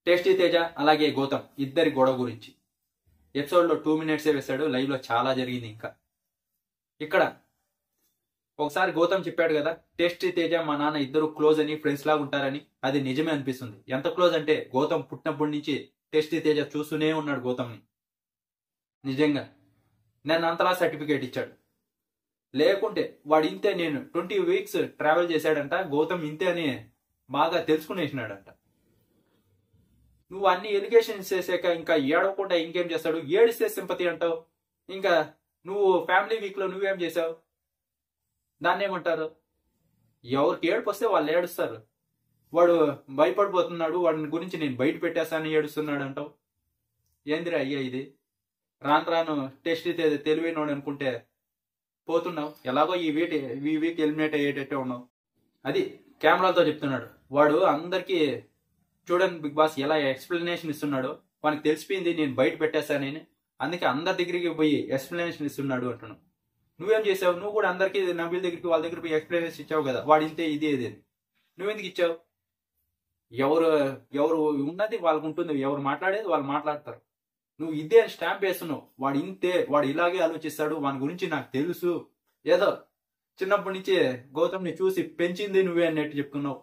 Tasty Teja అలాగే గౌతమ్ ఇద్దరి గొడవ గురించి ఎపిసోడ్ లో 2 minutes వేశాడు. లైవ్ లో చాలా జరిగింది. ఇంకా ఇక్కడ ఒకసారి గౌతమ్ చెప్పాడు కదా, టేస్టీ తేజ మా నాన్న ఇద్దరు క్లోజ్ అని, ఫ్రెండ్స్ లాగా ఉంటారని. అది నిజమే అనిపిస్తుంది. ఎంత క్లోజ్ అంటే గౌతమ్ పుట్టినప్పటి నుంచి టేస్టీ తేజ చూస్తూనే ఉన్నాడు గౌతమ్ని. నిజంగా నన్ను అంతలా సర్టిఫికేట్ ఇచ్చాడు. లేకుంటే వాడు ఇంతే, నేను 20 weeks ట్రావెల్ చేశాడంట, గౌతమ్ ఇంతే అని బాగా తెలుసుకునేసినాడంట. నువ్వు అన్ని ఎలిగేషన్స్ చేసాక ఇంకా ఏడవకుండా ఇంకేం చేస్తాడు? ఏడిస్తే సింపతి అంటావు. ఇంకా నువ్వు ఫ్యామిలీ వీక్ లో నువ్వేం చేసావు? దాన్ని ఏమంటారు? ఎవరికి ఏడుపు వస్తే వాళ్ళు ఏడుస్తారు. వాడు భయపడిపోతున్నాడు, వాడిని గురించి నేను బయట పెట్టేస్తానని ఏడుస్తున్నాడు అంటావు. ఏందిరా అయ్యా ఇది? రాను రాను టెస్ట్ తెలివైనోడు అనుకుంటే పోతున్నావు. ఎలాగో ఈ వీక్ ఎలిమినేట్ అయ్యేటట్టే ఉన్నావు. అది కెమెరాలతో చెప్తున్నాడు. వాడు అందరికీ చూడండి బిగ్ బాస్ ఎలా ఎక్స్ప్లెనేషన్ ఇస్తున్నాడు. వానికి తెలిసిపోయింది నేను బయట పెట్టేస్తానని, అందుకే అందరి దగ్గరికి పోయి ఎక్స్ప్లెనేషన్ ఇస్తున్నాడు అంటున్నావు. నువ్వేం చేసావు? నువ్వు కూడా అందరికీ నబీల్ దగ్గరికి వాళ్ళ దగ్గర పోయి ఎక్స్ప్లెనేషన్ ఇచ్చావు కదా, వాడు ఇంతే ఇది ఇది. నువ్వెందుకు ఇచ్చావు? ఎవరు ఉన్నది వాళ్ళకు ఉంటుంది, ఎవరు మాట్లాడేది వాళ్ళు మాట్లాడతారు. నువ్వు ఇదే స్టాంప్ వేస్తున్నావు. వాడు ఇంతే, వాడు ఇలాగే ఆలోచిస్తాడు, వాని గురించి నాకు తెలుసు. ఏదో చిన్నప్పటి నుంచి గౌతమ్ని చూసి పెంచింది నువ్వే అన్నట్టు చెప్తున్నావు.